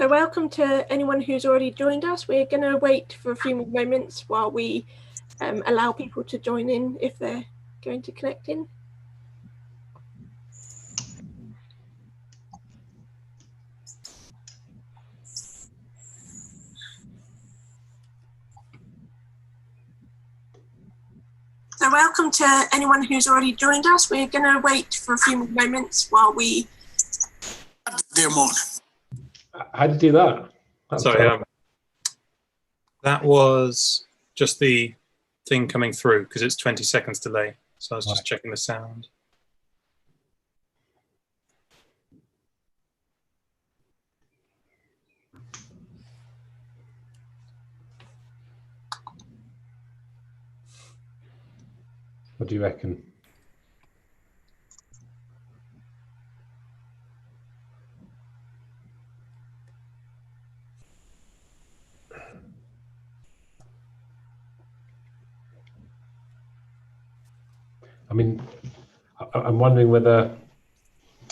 So welcome to anyone who's already joined us. We're going to wait for a few more moments while we allow people to join in if they're going to connect in. So welcome to anyone who's already joined us. We're going to wait for a few more moments while we... Dear Mohan. How did you do that? Sorry, that was just the thing coming through because it's 20 seconds delay. So I was just checking the sound. What do you reckon? I mean, I'm wondering whether,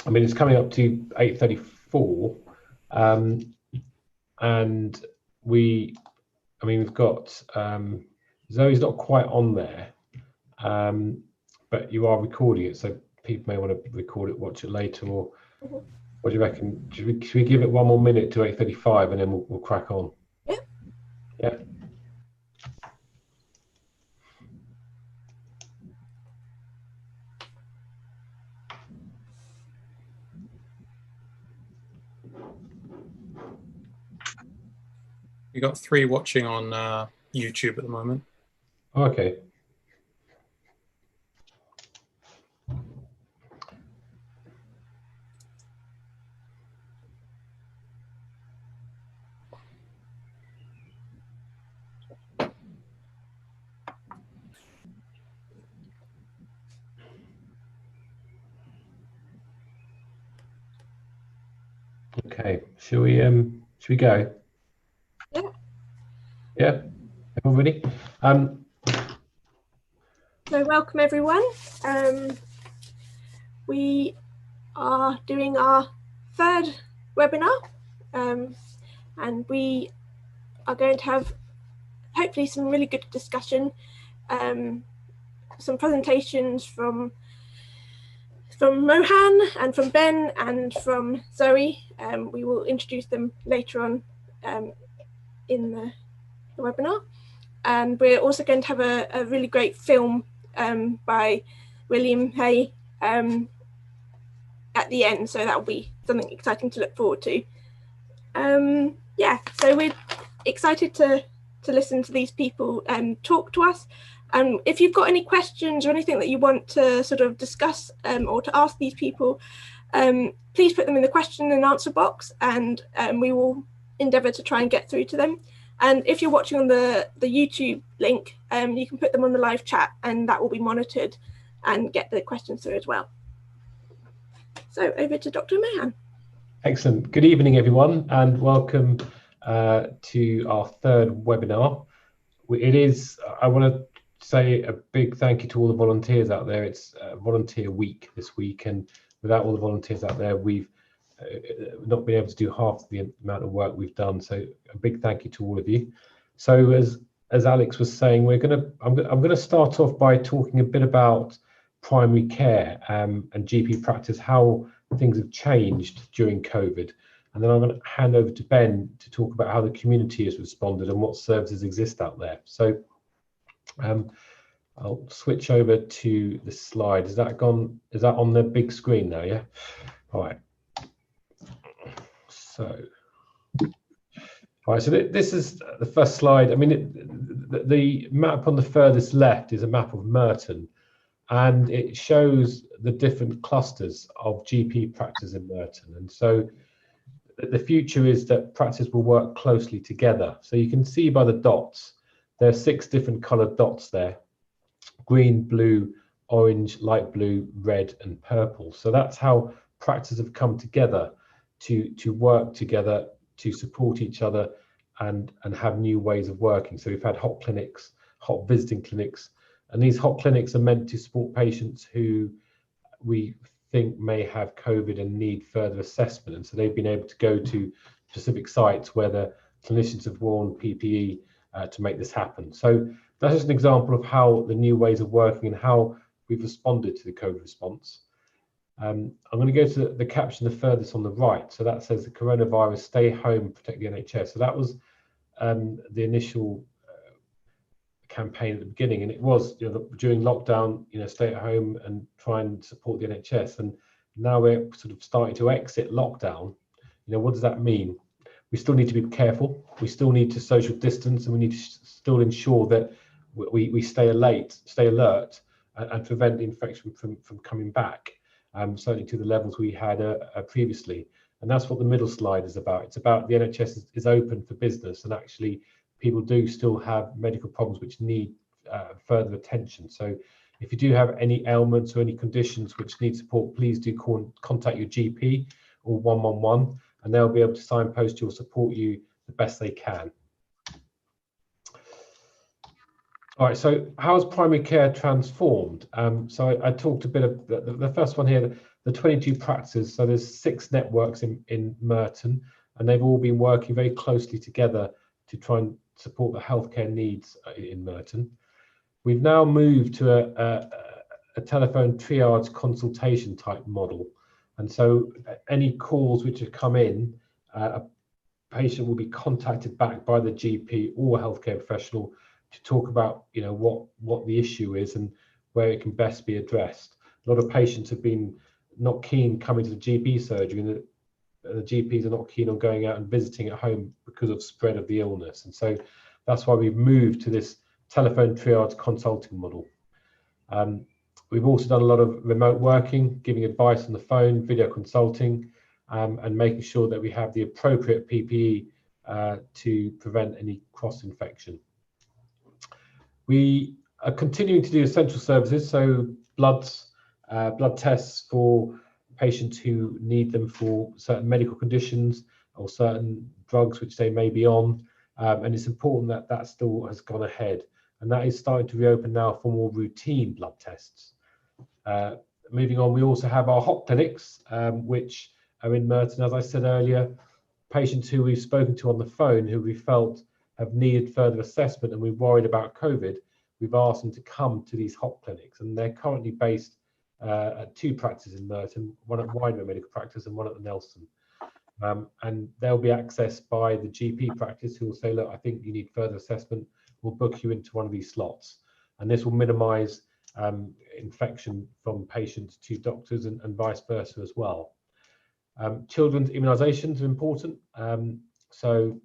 I mean, it's coming up to 8:34, and we've got, Zoe's not quite on there, but you are recording it, so people may want to record it, watch it later, or what do you reckon? Should we give it one more minute to 8:35 and then we'll crack on? Yeah. Yeah. We got 3 watching on YouTube at the moment. Okay. Okay. Should we go? Yeah. Yeah. Everyone ready? So welcome everyone. We are doing our 3rd webinar, and we are going to have hopefully some really good discussion, some presentations from Mohan and from Ben and from Zoe. We will introduce them later on in the webinar. And we're also going to have a really great film by William Hay at the end, so that will be something exciting to look forward to. Yeah, so we're excited to listen to these people talk to us. If you've got any questions or anything that you want to sort of discuss or to ask these people, please put them in the question and answer box, and we will endeavour to try and get through to them. And if you're watching on the YouTube link, you can put them on the live chat and that will be monitored and get the questions through as well. So over to Dr. Mohan. Excellent. Good evening, everyone, and welcome to our 3rd webinar. I want to say a big thank you to all the volunteers out there. It's volunteer week this week, and without all the volunteers out there, we've not been able to do half the amount of work we've done. So a big thank you to all of you. So as Alex was saying, I'm gonna start off by talking a bit about primary care and GP practice, how things have changed during COVID, and then I'm going to hand over to Ben to talk about how the community has responded and what services exist out there. So I'll switch over to the slide. Is that on the big screen now? Yeah. All right. So this is the first slide. I mean, the map on the furthest left is a map of Merton, and it shows the different clusters of GP practice in Merton. And so the future is that practice will work closely together. So you can see by the dots, there are 6 different coloured dots there: green, blue, orange, light blue, red, and purple. So that's how practices have come together to work together, to support each other and have new ways of working. So we've had hot clinics, hot visiting clinics, and these hot clinics are meant to support patients who we think may have COVID and need further assessment. And so they've been able to go to specific sites where the clinicians have worn PPE to make this happen. So that's just an example of how the new ways of working and how we've responded to the COVID response. I'm going to go to the caption the furthest on the right. So that says the coronavirus, stay home, protect the NHS. So that was the initial campaign at the beginning, and it was, you know, during lockdown, you know, stay at home and try and support the NHS. And now we're sort of starting to exit lockdown. You know, what does that mean? We still need to be careful. We still need to social distance, and we need to still ensure that we stay alert, and prevent the infection from coming back, certainly to the levels we had previously. And that's what the middle slide is about. It's about the NHS is open for business, and actually people do still have medical problems which need further attention. So if you do have any ailments or any conditions which need support, please do contact your GP or 111, and they'll be able to signpost you or support you the best they can. All right, so how has primary care transformed? So I talked a bit of the first one here, the 22 practices. So there's 6 networks in Merton, and they've all been working very closely together to try and support the healthcare needs in Merton. We've now moved to a telephone triage consultation type model. And so any calls which have come in, a patient will be contacted back by the GP or healthcare professional to talk about, you know, what the issue is and where it can best be addressed. A lot of patients have been not keen coming to the GP surgery, and the GPs are not keen on going out and visiting at home because of spread of the illness. And so that's why we've moved to this telephone triage consulting model. We've also done a lot of remote working, giving advice on the phone, video consulting, and making sure that we have the appropriate PPE to prevent any cross-infection. We are continuing to do essential services, so blood tests for patients who need them for certain medical conditions or certain drugs which they may be on, and it's important that that still has gone ahead, and that is starting to reopen now for more routine blood tests. Moving on, we also have our hot clinics, which are in Merton. As I said earlier, patients who we've spoken to on the phone who we felt have needed further assessment and we're worried about COVID, we've asked them to come to these hot clinics, and they're currently based at 2 practices in Merton, one at Wimbledon Medical Practice and one at the Nelson. And they'll be accessed by the GP practice, who will say, look, I think you need further assessment, we'll book you into one of these slots. And this will minimise infection from patients to doctors and vice versa as well. Children's immunisations are important. So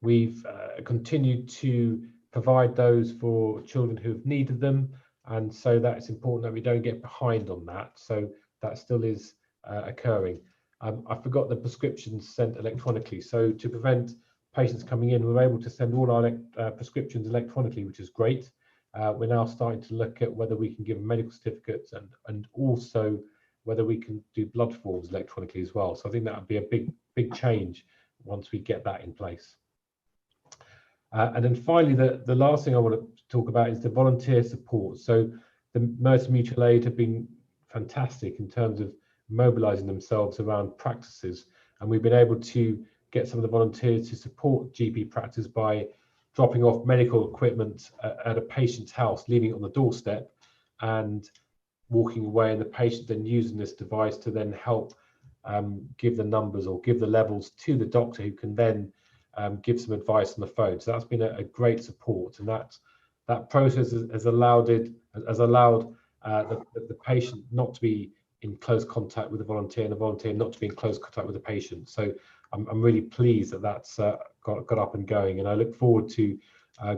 we've continued to provide those for children who've needed them, and so that's important that we don't get behind on that. So that still is occurring. I forgot the prescriptions sent electronically. So to prevent patients coming in, we're able to send all our prescriptions electronically, which is great. We're now starting to look at whether we can give medical certificates and also whether we can do blood forms electronically as well. So I think that would be a big change once we get that in place. And then finally, the last thing I want to talk about is the volunteer support. So the Merton Mutual Aid have been fantastic in terms of mobilising themselves around practices, and we've been able to get some of the volunteers to support GP practice by dropping off medical equipment at a patient's house, leaving it on the doorstep, and walking away, and the patient then using this device to then help give the numbers or give the levels to the doctor, who can then give some advice on the phone. So that's been a great support, and that process has allowed the patient not to be in close contact with the volunteer, and the volunteer not to be in close contact with the patient. So I'm really pleased that that's got up and going, and I look forward to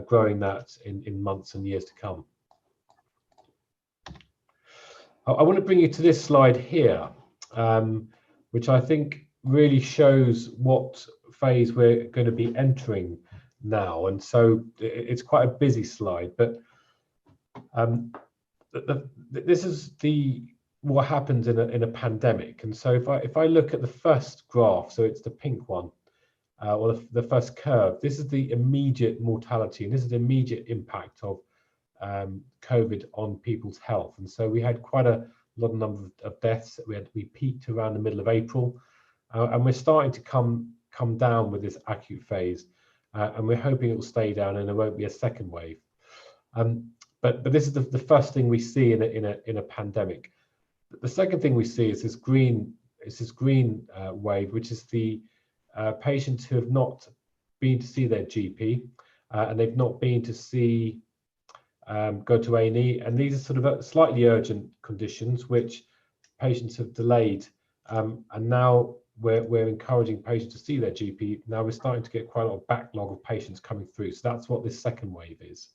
growing that in months and years to come. I want to bring you to this slide here, which I think really shows what phase we're going to be entering now. And so it's quite a busy slide, but this is what happens in a pandemic. And so if I look at the first graph, so it's the pink one, or the first curve, this is the immediate mortality, and this is the immediate impact of COVID on people's health. And so we had quite a lot of number of deaths. We peaked around the middle of April. and we're starting to come down with this acute phase, and we're hoping it will stay down and there won't be a second wave. But this is the first thing we see in a pandemic. The second thing we see is this green wave, which is the patients who have not been to see their GP, and they've not been to see go to A&E, and these are sort of slightly urgent conditions which patients have delayed, and now we're encouraging patients to see their GP. Now we're starting to get quite a lot of backlog of patients coming through, so that's what this second wave is.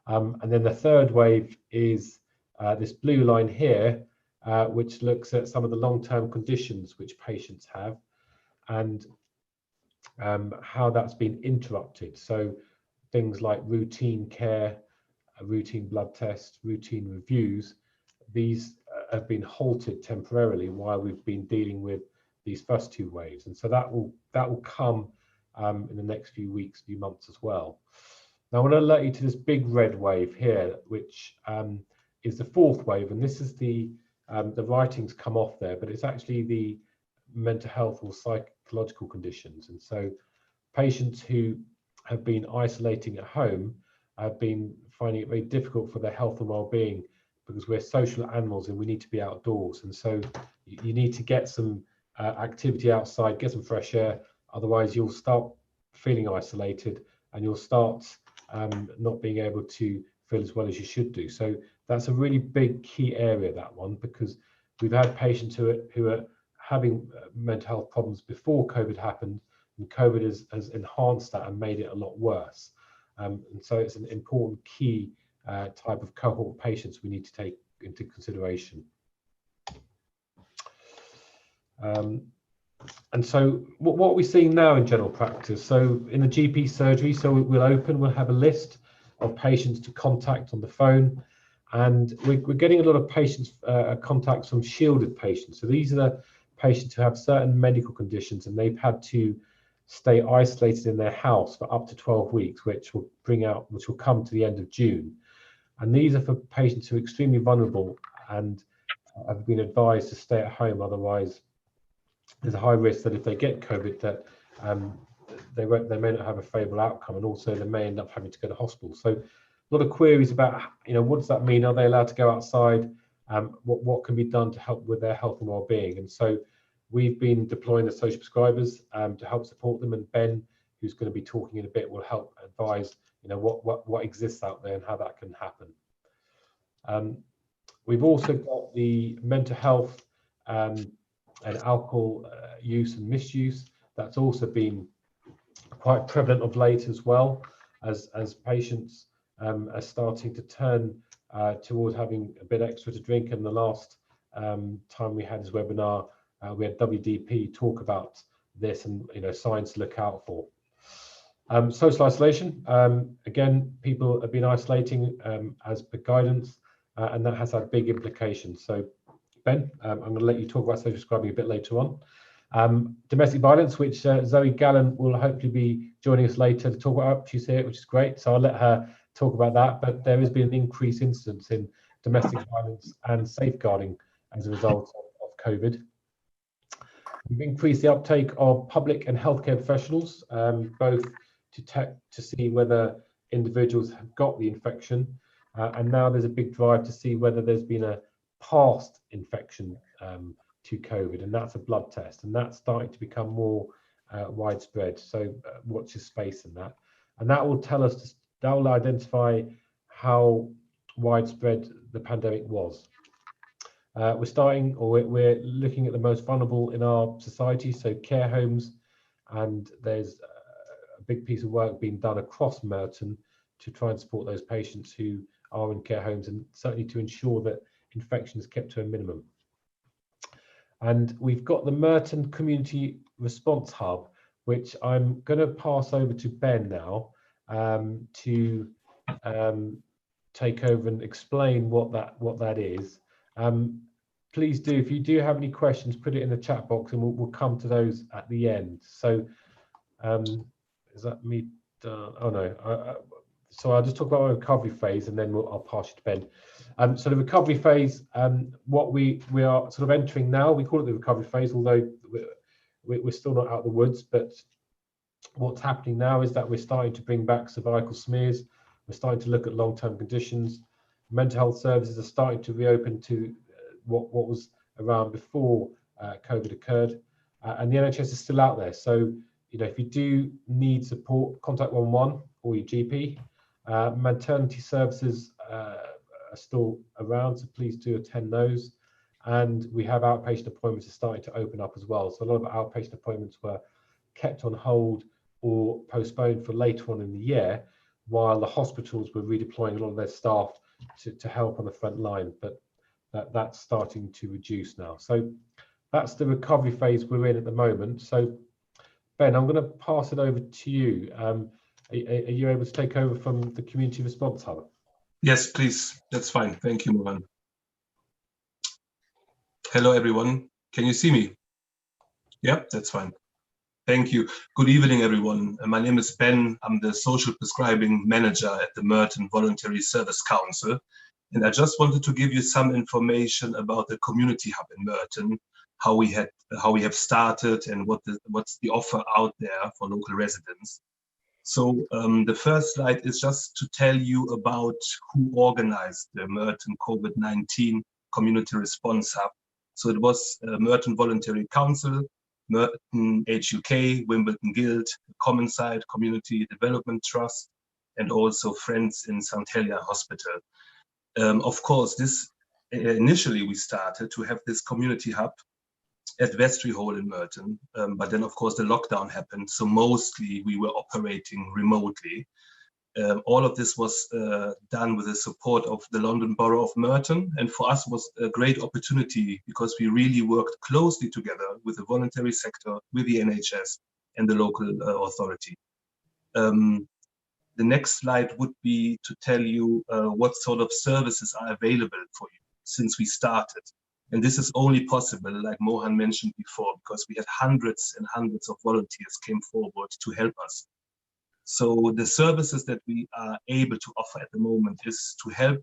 And then the third wave is this blue line here, which looks at some of the long-term conditions which patients have, and how that's been interrupted. So things like routine care, routine blood tests, routine reviews, these have been halted temporarily while we've been dealing with these first two waves, and so that will come in the next few weeks, few months as well. Now I want to alert you to this big red wave here, which is the fourth wave, and this is the writings come off there, but it's actually the mental health or psychological conditions. And so patients who have been isolating at home have been finding it very difficult for their health and well-being, because we're social animals and we need to be outdoors, and so you need to get some activity outside, get some fresh air, otherwise you'll start feeling isolated and you'll start not being able to feel as well as you should do. So that's a really big key area, that one, because we've had patients who are having mental health problems before COVID happened, and COVID has enhanced that and made it a lot worse. And so it's an important key type of cohort of patients we need to take into consideration. And so what are we seeing now in general practice? So in the GP surgery, so we'll have a list of patients to contact on the phone, and we're getting a lot of patients contacts from shielded patients. So these are the patients who have certain medical conditions and they've had to stay isolated in their house for up to 12 weeks, which will come to the end of June. And these are for patients who are extremely vulnerable and have been advised to stay at home, otherwise there's a high risk that if they get COVID, that they may not have a favourable outcome, and also they may end up having to go to hospital. So a lot of queries about, what does that mean? Are they allowed to go outside? What can be done to help with their health and well-being? And so we've been deploying the social prescribers to help support them, and Ben, who's going to be talking in a bit, will help advise what exists out there and how that can happen. We've also got the mental health and alcohol use and misuse. That's also been quite prevalent of late, as well as patients are starting to turn towards having a bit extra to drink. And the last time we had this webinar, we had WDP talk about this and signs to look out for. Social isolation, again, people have been isolating as per guidance, and that has had big implications. So Ben, I'm going to let you talk about social prescribing a bit later on. Domestic violence, which Zoe Gallen will hopefully be joining us later to talk about. She's here, which is great, so I'll let her talk about that. But there has been an increased incidence in domestic violence and safeguarding as a result of COVID. We've increased the uptake of public and healthcare professionals, both to see whether individuals have got the infection, and now there's a big drive to see whether there's been a past infection to COVID, and that's a blood test, and that's starting to become more widespread. So watch your space in that, and that will tell us, that will identify how widespread the pandemic was. We're looking at the most vulnerable in our society, so care homes, and there's a big piece of work being done across Merton to try and support those patients who are in care homes, and certainly to ensure that infection is kept to a minimum. And we've got the Merton Community Response Hub, which I'm going to pass over to Ben now to take over and explain what that is. Please do, if you do have any questions, put it in the chat box, and we'll come to those at the end. So is that me? Oh no. So I'll just talk about my recovery phase, and then I'll pass you to Ben. So the recovery phase, what we are sort of entering now, we call it the recovery phase, although we're still not out of the woods, but what's happening now is that we're starting to bring back cervical smears. We're starting to look at long-term conditions. Mental health services are starting to reopen to what was around before COVID occurred, and the NHS is still out there. So, you know, if you do need support, contact 111 or your GP. Maternity services are still around, so please do attend those. And we have outpatient appointments are starting to open up as well. So a lot of outpatient appointments were kept on hold or postponed for later on in the year, while the hospitals were redeploying a lot of their staff to help on the front line. But that's starting to reduce now. So that's the recovery phase we're in at the moment. So Ben, I'm going to pass it over to you. Are you able to take over from the Community Response Hub? Yes, please. That's fine. Thank you, Mohan. Hello, everyone. Can you see me? Yep, that's fine. Thank you. Good evening, everyone. My name is Ben. I'm the Social Prescribing Manager at the Merton Voluntary Service Council. And I just wanted to give you some information about the Community Hub in Merton, how we have started and what's the offer out there for local residents. So the first slide is just to tell you about who organized the Merton COVID-19 Community Response Hub. So it was Merton Voluntary Council, Merton HUK, Wimbledon Guild, Common Side Community Development Trust, and also Friends in St. Helier Hospital. Of course, this initially we started to have this community hub at Vestry Hall in Merton, but then of course the lockdown happened, so mostly we were operating remotely. All of this was done with the support of the London Borough of Merton, and for us was a great opportunity because we really worked closely together with the voluntary sector, with the NHS and the local authority. The next slide would be to tell you what sort of services are available for you since we started. And this is only possible, like Mohan mentioned before, because we had hundreds and hundreds of volunteers came forward to help us. So the services that we are able to offer at the moment is to help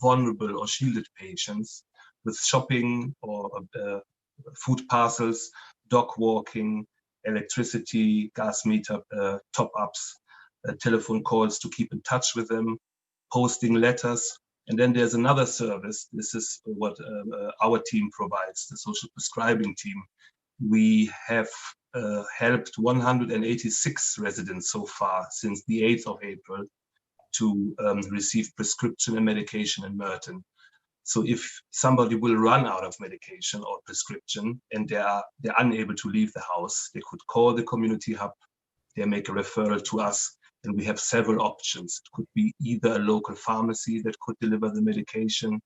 vulnerable or shielded patients with shopping or food parcels, dog walking, electricity, gas meter top-ups, telephone calls to keep in touch with them, posting letters. And then there's another service. This is what our team provides, the social prescribing team. We have helped 186 residents so far since the 8th of April to receive prescription and medication in Merton. So if somebody will run out of medication or prescription and they're unable to leave the house, they could call the community hub, they make a referral to us, and we have several options. It could be either a local pharmacy that could deliver the medication,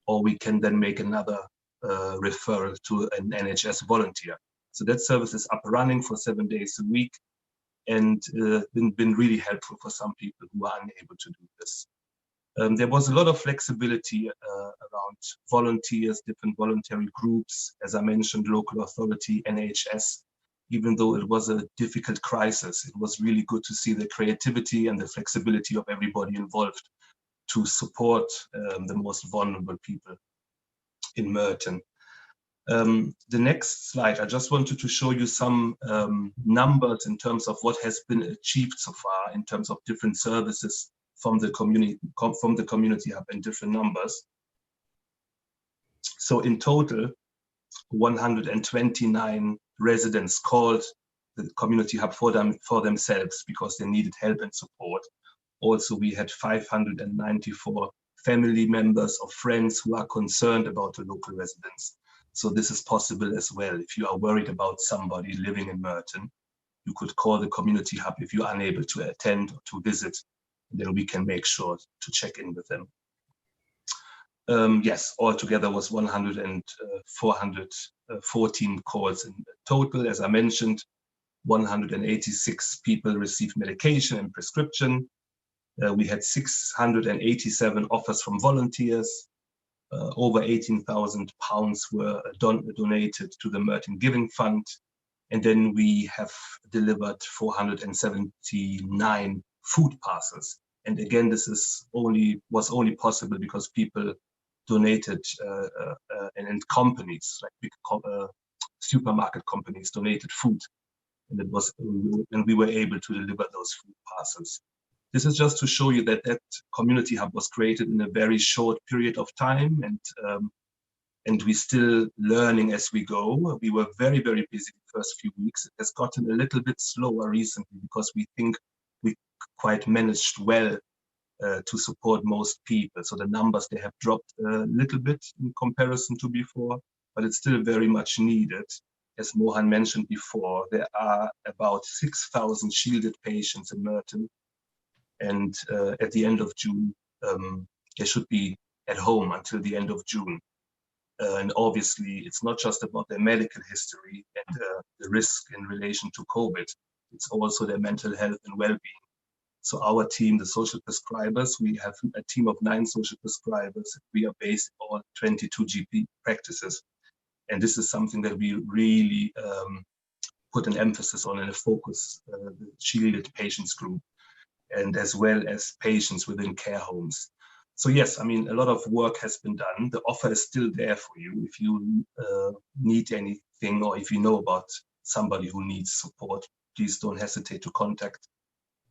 or we can then make another referral to an NHS volunteer. So that service is up and running for 7 days a week, and been really helpful for some people who are unable to do this. There was a lot of flexibility around volunteers, different voluntary groups, as I mentioned, local authority, NHS. Even though it was a difficult crisis, it was really good to see the creativity and the flexibility of everybody involved to support the most vulnerable people in Merton. The next slide, I just wanted to show you some numbers in terms of what has been achieved so far in terms of different services from the community hub in different numbers. So in total, 129 residents called the community hub for themselves because they needed help and support. Also, we had 594 family members or friends who are concerned about the local residents. So this is possible as well. If you are worried about somebody living in Merton, you could call the community hub if you're unable to attend or to visit. Then we can make sure to check in with them. Yes, altogether was 414 calls in total. As I mentioned, 186 people received medication and prescription. We had 687 offers from volunteers. Over £18,000 were donated to the Merton Giving Fund. And then we have delivered 479 food parcels. And again, this was only possible because people donated and companies like big supermarket companies donated food, and we were able to deliver those food parcels. This is just to show you that that community hub was created in a very short period of time, and we're still learning as we go. We were very, very busy the first few weeks. It has gotten a little bit slower recently because we think we quite managed well to support most people. So the numbers, they have dropped a little bit in comparison to before, but it's still very much needed. As Mohan mentioned before, there are about 6,000 shielded patients in Merton. And at the end of June, they should be at home until the end of June. And obviously, it's not just about their medical history and the risk in relation to COVID. It's also their mental health and well-being. So our team, the social prescribers, we have a team of 9 social prescribers. We are based on 22 GP practices. And this is something that we really put an emphasis on and a focus, the shielded patients group, and as well as patients within care homes. So yes, I mean, a lot of work has been done. The offer is still there for you. If you need anything, or if you know about somebody who needs support, please don't hesitate to contact.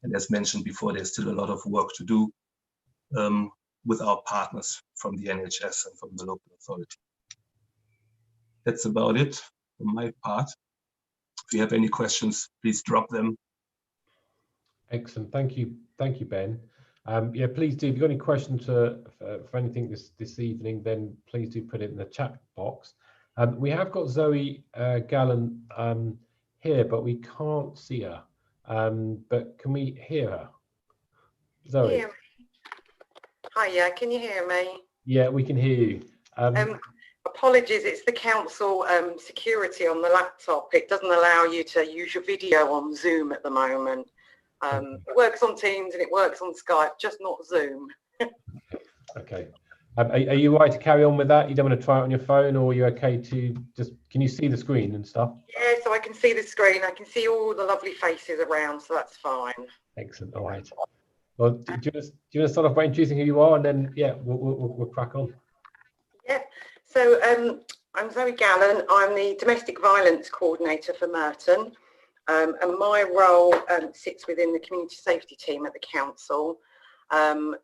And as mentioned before, there's still a lot of work to do with our partners from the NHS and from the local authority. That's about it from my part. If you have any questions, please drop them. Excellent. Thank you, Ben. Yeah, please do. If you've got any questions for anything this evening, then please do put it in the chat box. We have got Zoe Gallen here, but we can't see her. But can we hear her? Zoe. Yeah. Hiya, can you hear me? Yeah, we can hear you. Apologies, it's the council security on the laptop. It doesn't allow you to use your video on Zoom at the moment. It works on Teams and it works on Skype, just not Zoom. Okay. Are you right to carry on with that? You don't want to try it on your phone, or are you okay to just, can you see the screen and stuff? Yeah, so I can see the screen. I can see all the lovely faces around, so that's fine. Excellent. All right. Well, do you want to start off by introducing who you are, and then, yeah, we'll crack on. Yeah, so I'm Zoe Gallen. I'm the Domestic Violence Coordinator for Merton. And my role sits within the community safety team at the council, and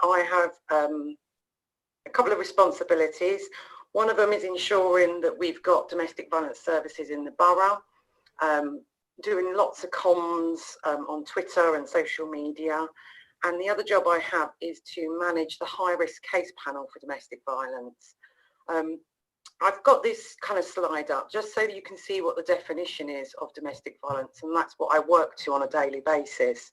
I have a couple of responsibilities. One of them is ensuring that we've got domestic violence services in the borough, doing lots of comms on Twitter and social media, and the other job I have is to manage the high-risk case panel for domestic violence. I've got this kind of slide up just so that you can see what the definition is of domestic violence, and that's what I work to on a daily basis.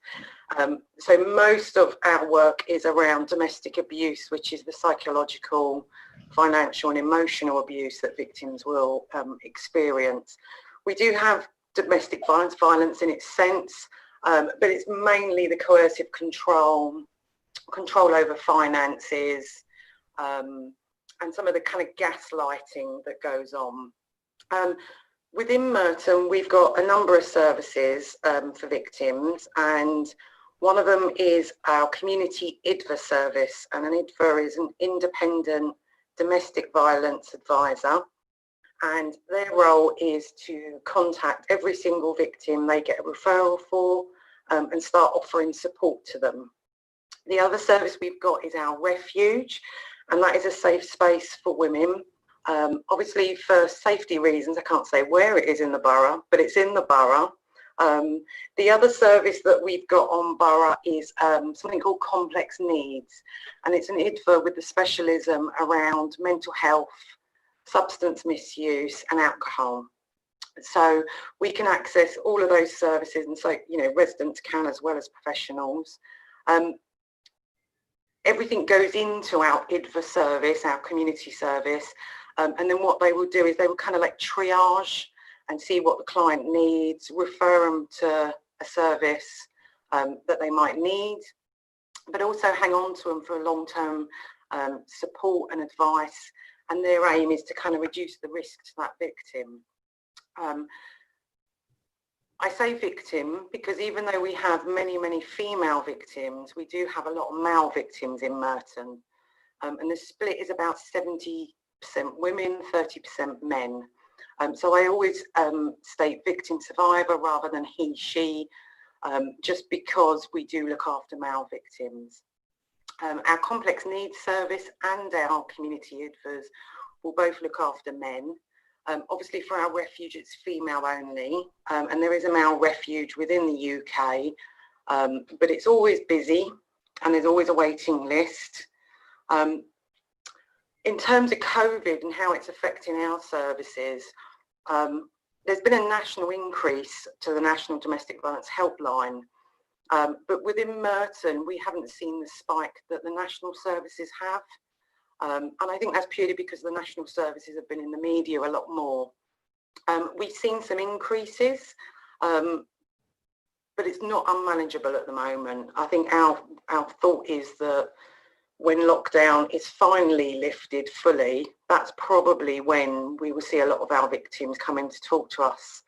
So most of our work is around domestic abuse, which is the psychological, financial and emotional abuse that victims will experience. We do have domestic violence in its sense, but it's mainly the coercive control over finances, and some of the kind of gaslighting that goes on. Within Merton, we've got a number of services for victims, and one of them is our community IDVA service, and an IDVA is an independent domestic violence advisor, and their role is to contact every single victim they get a referral for and start offering support to them. The other service we've got is our refuge, and that is a safe space for women. Obviously, for safety reasons, I can't say where it is in the borough, but it's in the borough. The other service that we've got on borough is something called Complex Needs, and it's an IDVA with the specialism around mental health, substance misuse and alcohol. So we can access all of those services, and so, you know, residents can as well as professionals. Everything goes into our IDVA service, our community service, and then what they will do is they will kind of like triage and see what the client needs, refer them to a service that they might need, but also hang on to them for long-term support and advice. And their aim is to kind of reduce the risk to that victim. I say victim because even though we have many, many female victims, we do have a lot of male victims in Merton. And the split is about 70% women, 30% men. So I always state victim survivor rather than he, she, just because we do look after male victims. Our complex needs service and our community IDVAs will both look after men. Obviously for our refuge it's female only, and there is a male refuge within the UK, but it's always busy and there's always a waiting list. In terms of COVID and how it's affecting our services, there's been a national increase to the National Domestic Violence Helpline, but within Merton we haven't seen the spike that the national services have. And I think that's purely because the national services have been in the media a lot more. We've seen some increases, but it's not unmanageable at the moment. I think our thought is that when lockdown is finally lifted fully, that's probably when we will see a lot of our victims coming to talk to us.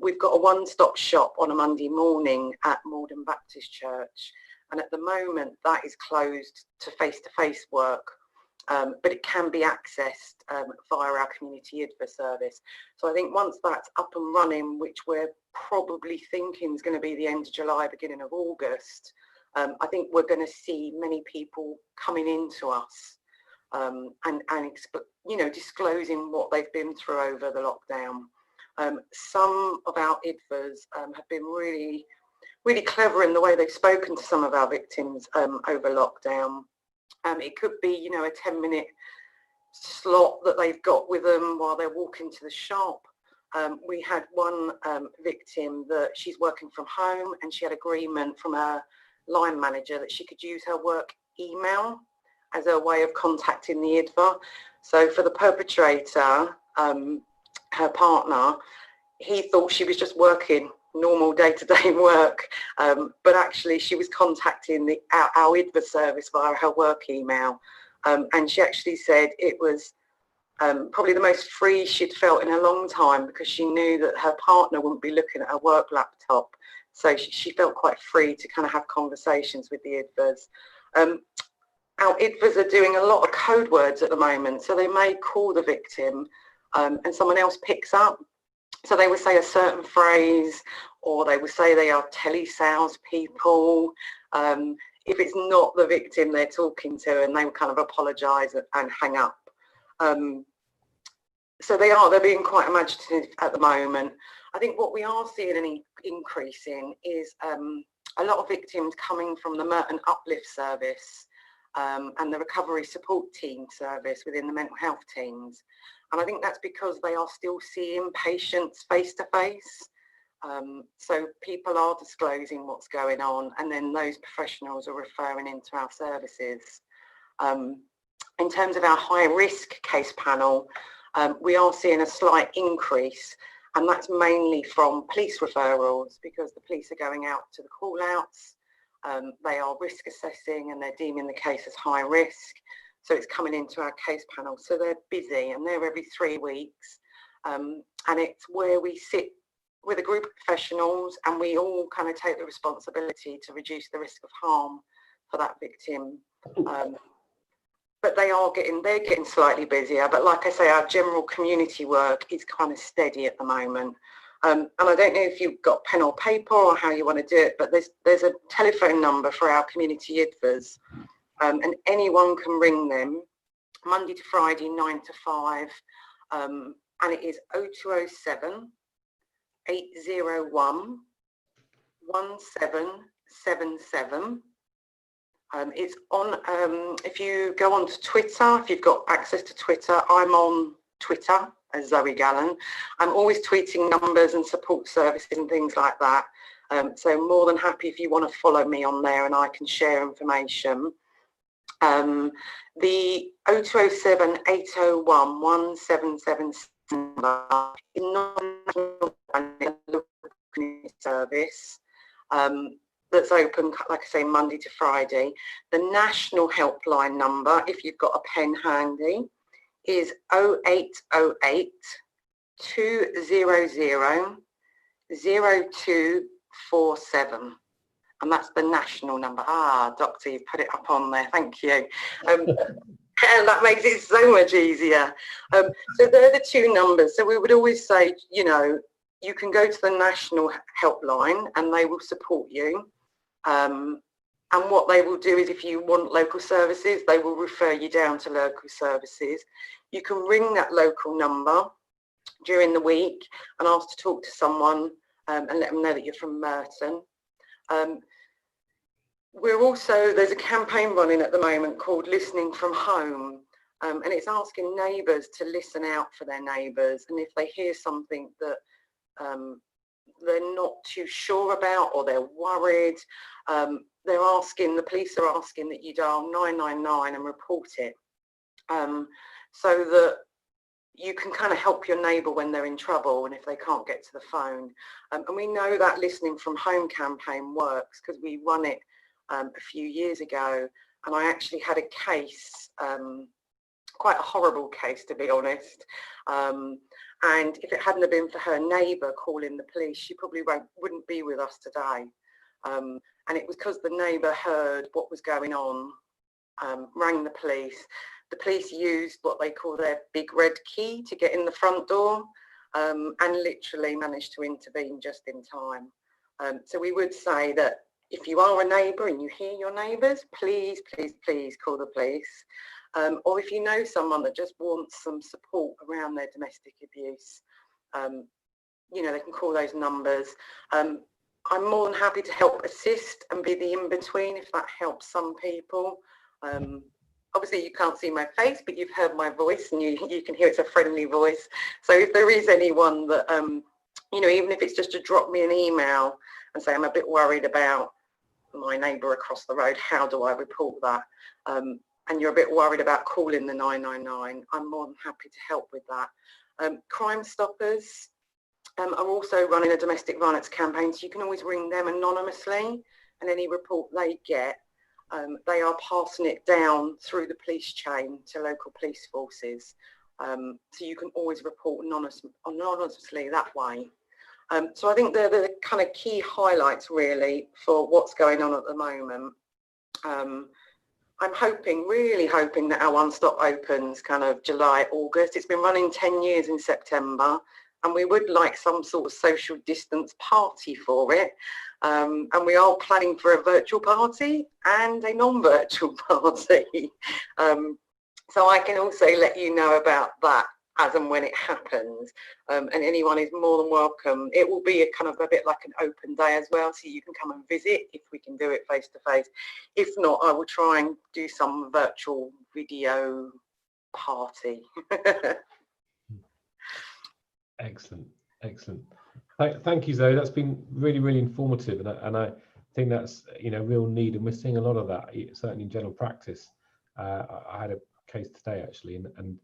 We've got a one-stop shop on a Monday morning at Mohan Baptist Church, and at the moment that is closed to face-to-face work. But it can be accessed via our community IDVA service. So I think once that's up and running, which we're probably thinking is going to be the end of July, beginning of August, I think we're going to see many people coming into us and disclosing what they've been through over the lockdown. Some of our IDVAs have been really, really clever in the way they've spoken to some of our victims over lockdown. It could be, a 10-minute slot that they've got with them while they're walking to the shop. We had one victim that she's working from home and she had agreement from her line manager that she could use her work email as a way of contacting the IDVA. So for the perpetrator, her partner, he thought she was just working normal day-to-day work, but actually she was contacting our IDVA service via her work email, and she actually said it was probably the most free she'd felt in a long time, because she knew that her partner wouldn't be looking at her work laptop, so she felt quite free to kind of have conversations with the IDVAs. Our IDVAs are doing a lot of code words at the moment, so they may call the victim and someone else picks up. So they would say a certain phrase, or they would say they are telesales people. If it's not the victim they're talking to, and they would kind of apologise and hang up. So they're being quite imaginative at the moment. I think what we are seeing an increase in is a lot of victims coming from the Merton Uplift service and the recovery support team service within the mental health teams. And I think that's because they are still seeing patients face to face. So people are disclosing what's going on, and then those professionals are referring into our services. In terms of our high risk case panel, we are seeing a slight increase, and that's mainly from police referrals, because the police are going out to the call outs. They are risk assessing and they're deeming the case as high risk. So it's coming into our case panel. So they're busy, and they're every 3 weeks. And it's where we sit with a group of professionals, and we all kind of take the responsibility to reduce the risk of harm for that victim. But they're getting slightly busier. But like I say, our general community work is kind of steady at the moment. And I don't know if you've got pen or paper or how you want to do it, but there's a telephone number for our community IDVAs. And anyone can ring them Monday to Friday, 9 to 5. And it is 0207 801 1777. It's on, if you go on to Twitter, if you've got access to Twitter, I'm on Twitter as Zoe Gallen. I'm always tweeting numbers and support services and things like that. So more than happy if you want to follow me on there, and I can share information. The 0207 801 1777 is not a service that's open, like I say, Monday to Friday. The national helpline number, if you've got a pen handy, is 0808 200 0247. And that's the national number. Ah, Doctor, you put it up on there. Thank you. And that makes it so much easier. So they're the two numbers. So we would always say, you know, you can go to the national helpline and they will support you. And what they will do is if you want local services, they will refer you down to local services. You can ring that local number during the week and ask to talk to someone and let them know that you're from Merton. We're also, there's a campaign running at the moment called Listening from Home, and it's asking neighbours to listen out for their neighbours, and if they hear something that they're not too sure about or they're worried, they're asking, the police are asking that you dial 999 and report it, so that you can kind of help your neighbour when they're in trouble and if they can't get to the phone. And we know that Listening from Home campaign works because we run it a few years ago, and I actually had a case, quite a horrible case to be honest, and if it hadn't have been for her neighbour calling the police, she probably wouldn't be with us today. And it was because the neighbour heard what was going on, rang the police. The police used what they call their big red key to get in the front door, and literally managed to intervene just in time. So we would say that if you are a neighbour and you hear your neighbours, please, please, please call the police. Or if you know someone that just wants some support around their domestic abuse, you know, they can call those numbers. I'm more than happy to help assist and be the in-between if that helps some people. Obviously you can't see my face, but you've heard my voice and you can hear it's a friendly voice. So if there is anyone that, you know, even if it's just to drop me an email and say I'm a bit worried about my neighbour across the road, how do I report that? And you're a bit worried about calling the 999, I'm more than happy to help with that. Crime Stoppers are also running a domestic violence campaign, so you can always ring them anonymously, and any report they get, they are passing it down through the police chain to local police forces. So you can always report anonymously that way. So I think they're the kind of key highlights really for what's going on at the moment. I'm hoping, really hoping that our One Stop opens kind of July, August. It's been running 10 years in September, and we would like some sort of social distance party for it. And we are planning for a virtual party and a non-virtual party. So I can also let you know about that as and when it happens, and anyone is more than welcome. It will be a kind of a bit like an open day as well, so you can come and visit if we can do it face to face. If not, I will try and do some virtual video party. Excellent, excellent. Thank you, Zoe. That's been really, really informative, and I think that's, you know, real need, and we're seeing a lot of that, certainly in general practice. I had a case today actually, and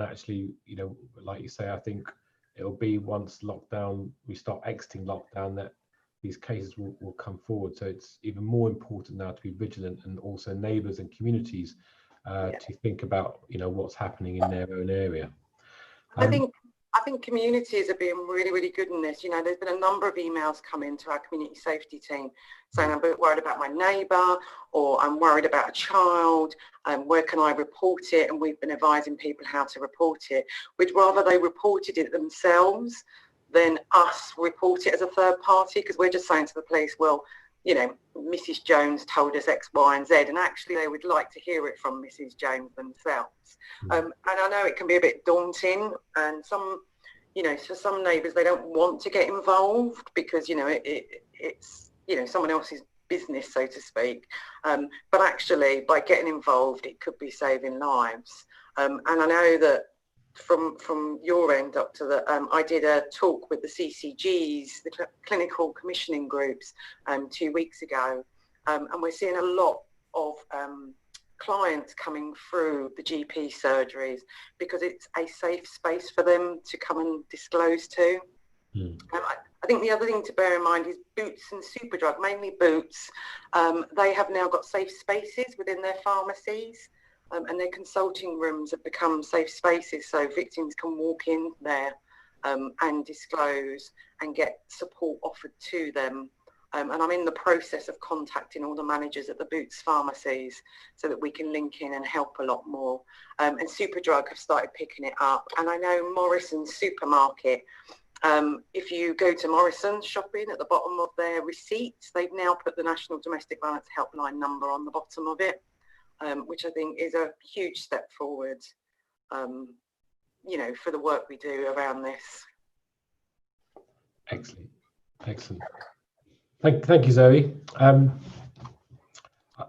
actually, you know, like you say, I think it'll be once lockdown, we start exiting lockdown, that these cases will come forward. So it's even more important now to be vigilant, and also neighbours and communities to think about, you know, what's happening in their own area. I think communities are being really, really good in this. You know, there's been a number of emails come into our community safety team saying I'm a bit worried about my neighbour, or I'm worried about a child, and where can I report it? And we've been advising people how to report it. We'd rather they reported it themselves than us report it as a third party, because we're just saying to the police, well, you know, Mrs. Jones told us X, Y, and Z, and actually they would like to hear it from Mrs. Jones themselves. And I know it can be a bit daunting, and some, you know, for some neighbours, they don't want to get involved because, you know, it's, you know, someone else's business, so to speak. But actually, by getting involved, it could be saving lives. And I know that from your end, Doctor, that I did a talk with the CCGs, the clinical commissioning groups, 2 weeks ago, and we're seeing a lot of clients coming through the GP surgeries because it's a safe space for them to come and disclose to. I think the other thing to bear in mind is Boots and Superdrug, mainly Boots. They have now got safe spaces within their pharmacies. And their consulting rooms have become safe spaces, so victims can walk in there and disclose and get support offered to them. And I'm in the process of contacting all the managers at the Boots pharmacies so that we can link in and help a lot more. And Superdrug have started picking it up. And I know Morrison's supermarket, if you go to Morrison's shopping, at the bottom of their receipts, they've now put the National Domestic Violence Helpline number on the bottom of it, which I think is a huge step forward, you know, for the work we do around this. Excellent, excellent. Thank you, Zoe.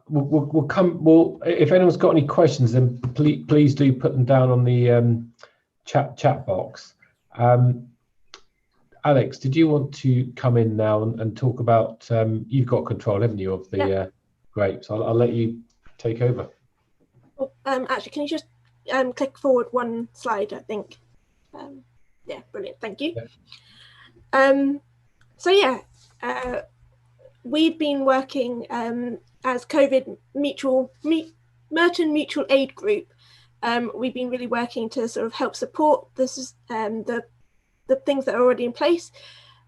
We'll if anyone's got any questions, then please do put them down on the chat box. Alex, did you want to come in now and talk about, you've got control, haven't you, of the grapes? I'll let you take over. Oh, actually, can you just click forward one slide, I think. Yeah, brilliant, thank you. Yeah. So yeah, we've been working as COVID Merton Mutual Aid Group. We've been really working to sort of help support this, the things that are already in place,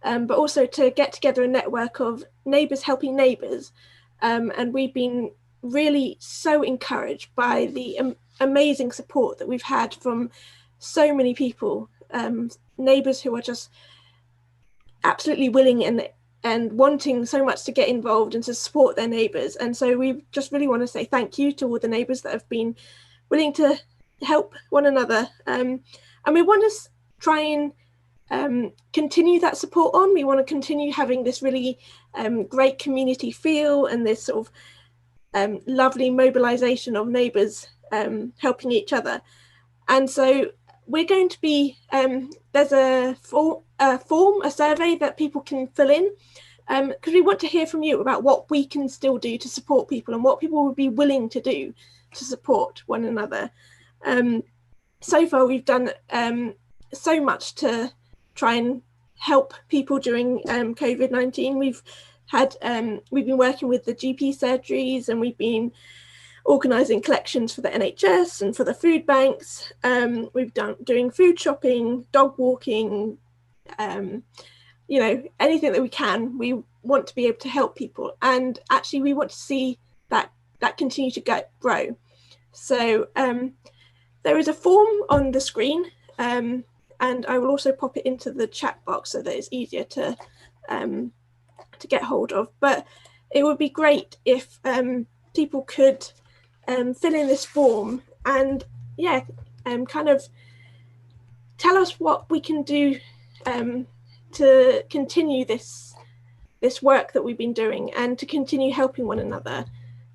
but also to get together a network of neighbours helping neighbours. And we've been really so encouraged by the amazing support that we've had from so many people, neighbours who are just absolutely willing and wanting so much to get involved and to support their neighbours. And so we just really want to say thank you to all the neighbours that have been willing to help one another. And we want to try and continue that support on. We want to continue having this really great community feel and this sort of lovely mobilisation of neighbours helping each other. And so we're going to be, there's a survey that people can fill in, because we want to hear from you about what we can still do to support people and what people would be willing to do to support one another. So far we've done so much to try and help people during COVID-19. We've been working with the GP surgeries, and we've been organising collections for the NHS and for the food banks. We've doing food shopping, dog walking, you know, anything that we can. We want to be able to help people, and actually we want to see that continue to grow. So there is a form on the screen, and I will also pop it into the chat box so that it's easier to get hold of. But it would be great if people could fill in this form and kind of tell us what we can do to continue this work that we've been doing and to continue helping one another.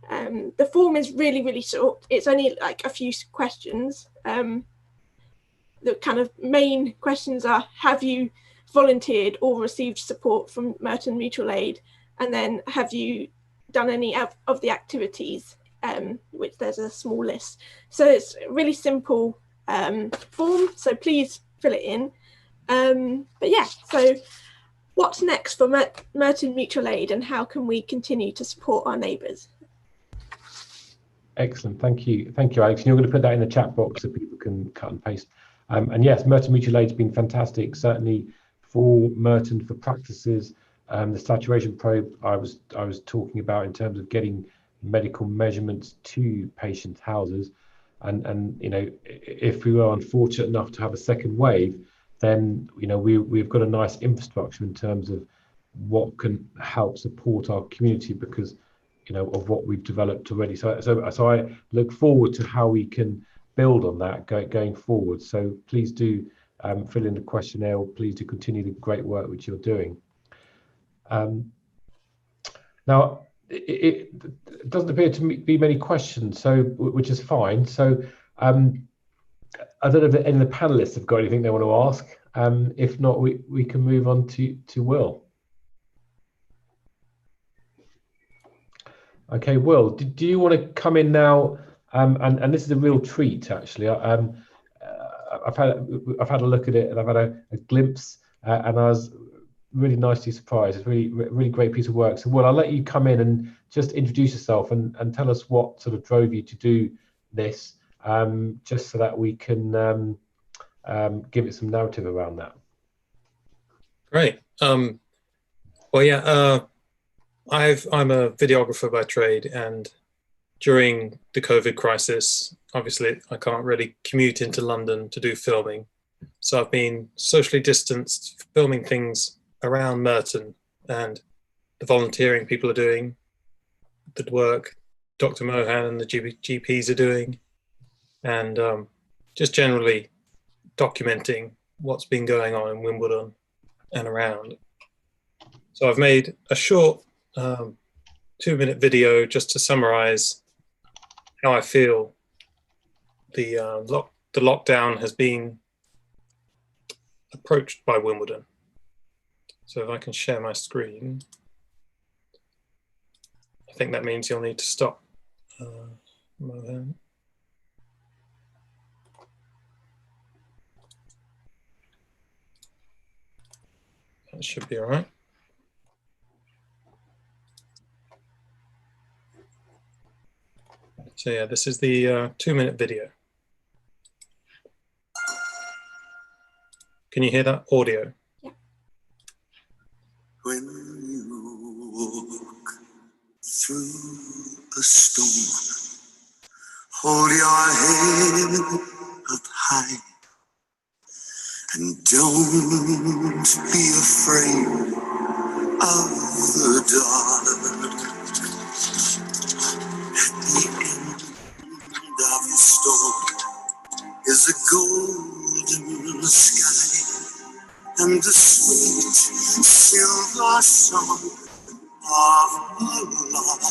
The form is really, really short. It's only like a few questions. The kind of main questions are: have you volunteered or received support from Merton Mutual Aid? And then, have you done any of the activities, which there's a small list. So it's a really simple form, so please fill it in. But yeah, so what's next for Merton Mutual Aid, and how can we continue to support our neighbours? Excellent, thank you, Alex. And you're going to put that in the chat box so people can cut and paste. And yes, Merton Mutual Aid has been fantastic, certainly for Merton, for practices. The saturation probe I was talking about in terms of getting medical measurements to patients' houses, and you know, if we were unfortunate enough to have a second wave, then you know we've got a nice infrastructure in terms of what can help support our community because you know of what we've developed already. So I look forward to how we can build on that going forward. So please do fill in the questionnaire, or please do continue the great work which you're doing. Now it doesn't appear to be many questions, so which is fine. So I don't know if any of the panelists have got anything they want to ask. If not, we can move on to Will. Okay, Will, do you want to come in now? And this is a real treat, actually. I've had a look at it, and I've had a glimpse, and I was really nicely surprised. It's really great piece of work. So, Will, I'll let you come in and just introduce yourself and tell us what sort of drove you to do this, just so that we can give it some narrative around that. Great. Well, yeah. I'm a videographer by trade, and during the COVID crisis, obviously I can't really commute into London to do filming. So I've been socially distanced, filming things around Merton and the volunteering people are doing, the work Dr. Mohan and the GPs are doing, and just generally documenting what's been going on in Wimbledon and around. So I've made a short 2-minute video just to summarize how I feel the lockdown has been approached by Wimbledon. So if I can share my screen, I think that means you'll need to stop. Mohan. That should be all right. So yeah, this is the 2-minute video. Can you hear that audio? Yeah. When you walk through a storm, hold your head up high and don't be afraid of the dark. At the end of the storm is a golden sky and the sweet silver song of love.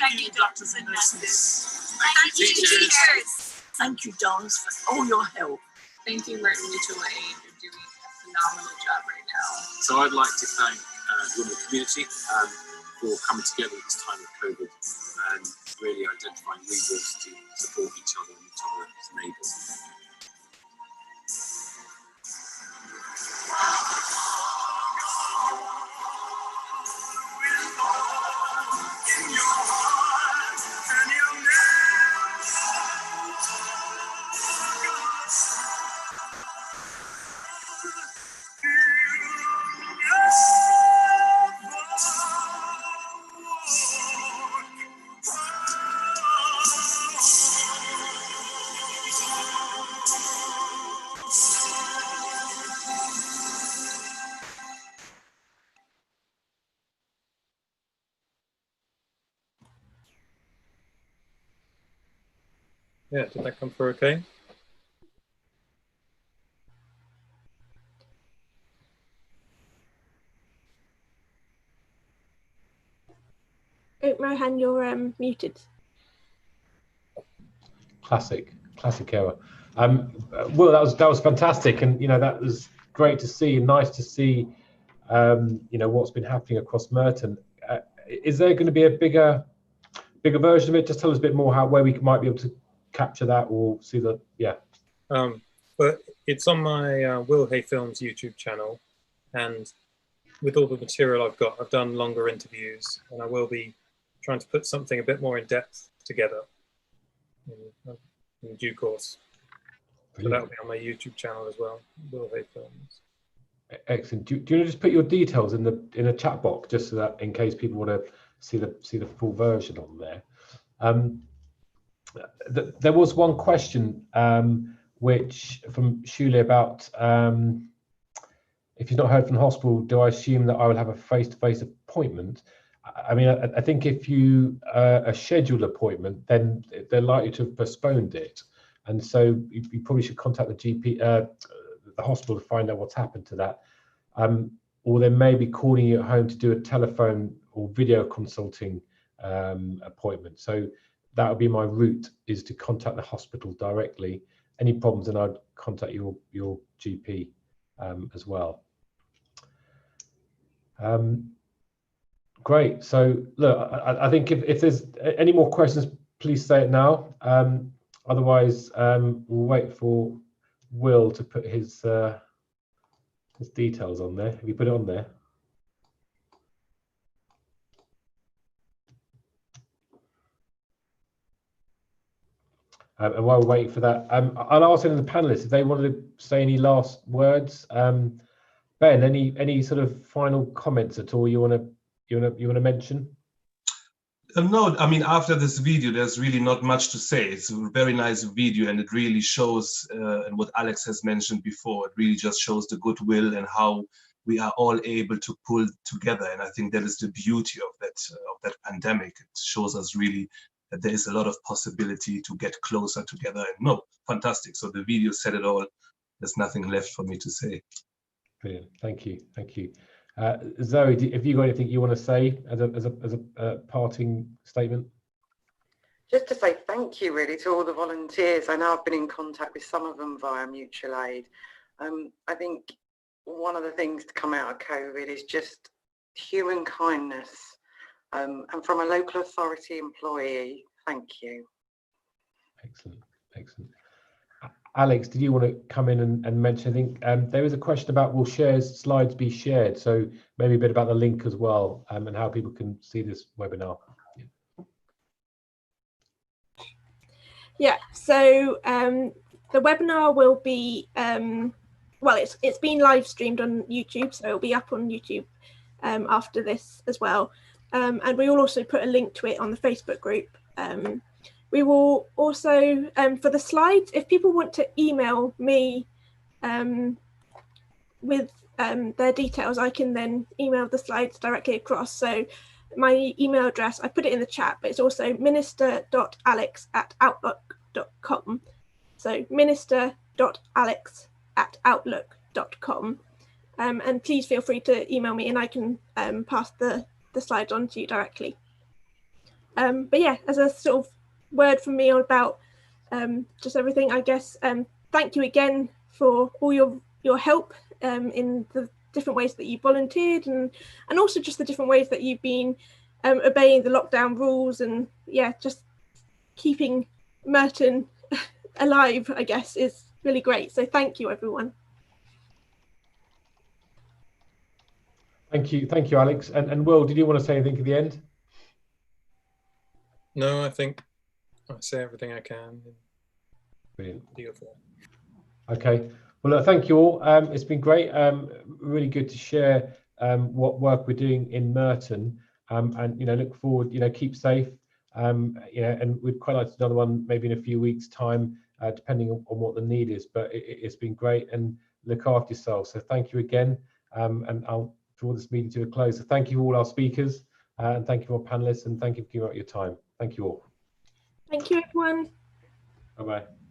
Thank you, doctors and nurses. Thank you, teachers. Thank you, Dons, for all your help. Thank you, Merton Mutual Aid. You're doing a phenomenal job right now. So I'd like to thank the Wimbledon community for coming together at this time of COVID and really identifying levers to support each other and each other's neighbours. Yeah, did that come through okay? Oh, Mohan, you're muted. Classic error. Well, that was fantastic, and that was great to see, and nice to see. What's been happening across Merton. Is there going to be a bigger version of it? Just tell us a bit more where we might be able to capture that or see the but it's on my Will Hay Films YouTube channel, and with all the material I've got, I've done longer interviews, and I will be trying to put something a bit more in depth together in due course. So that'll be on my YouTube channel as well, Will Hay Films. Excellent. Do you want to just put your details in the chat box, just so that in case people want to see the full version on there? There was one question which from Shuli about if you've not heard from the hospital, do I assume that I will have a face-to-face appointment? I mean, I think if you a scheduled appointment, then they're likely to have postponed it, and so you probably should contact the GP, the hospital, to find out what's happened to that, or they may be calling you at home to do a telephone or video consulting appointment. So that would be my route, is to contact the hospital directly. any problems, then I'd contact your GP as well. Great. So look, I think if there's any more questions, please say it now. Otherwise, we'll wait for Will to put his details on there. Have you put it on there? And while we're waiting for that, I'll ask any of the panelists if they wanted to say any last words. Ben, any sort of final comments at all you want to mention? No, I mean, after this video, there's really not much to say. It's a very nice video, and it really shows, and what Alex has mentioned before, it really just shows the goodwill and how we are all able to pull together. And I think that is the beauty of that pandemic. It shows us really that there is a lot of possibility to get closer together. And no, fantastic. So the video said it all. There's nothing left for me to say. Brilliant. Thank you. Thank you. Zoe, have you got anything you want to say as a parting statement? Just to say thank you really to all the volunteers. I know I've been in contact with some of them via mutual aid. I think one of the things to come out of COVID is just human kindness. And from a local authority employee, thank you. Excellent, excellent. Alex, did you want to come in and mention? I think there was a question about will slides be shared? So maybe a bit about the link as well, and how people can see this webinar. Yeah, so the webinar will be, well, it's been live streamed on YouTube, so it'll be up on YouTube after this as well. And we will also put a link to it on the Facebook group. We will also, for the slides, if people want to email me with their details, I can then email the slides directly across. So my email address, I put it in the chat, but it's also minister.alex@outlook.com. So minister.alex@outlook.com. And please feel free to email me and I can pass the slides on to you directly. But yeah, as a sort of word from me about just everything, I guess, thank you again for all your help in the different ways that you volunteered and also just the different ways that you've been obeying the lockdown rules and yeah, just keeping Merton alive, I guess, is really great. So thank you, everyone. Thank you, Alex. And Will, did you want to say anything at the end? No, I think I say everything I can. Brilliant. Beautiful. Okay. Well, thank you all. It's been great. Really good to share what work we're doing in Merton. And look forward. Keep safe. And we'd quite like to do another one maybe in a few weeks' time, depending on what the need is. But it's been great, and look after yourselves. So thank you again. And I'll draw this meeting to a close. So thank you all our speakers, and thank you all panelists, and thank you for giving up your time. Thank you all. Thank you, everyone. Bye-bye.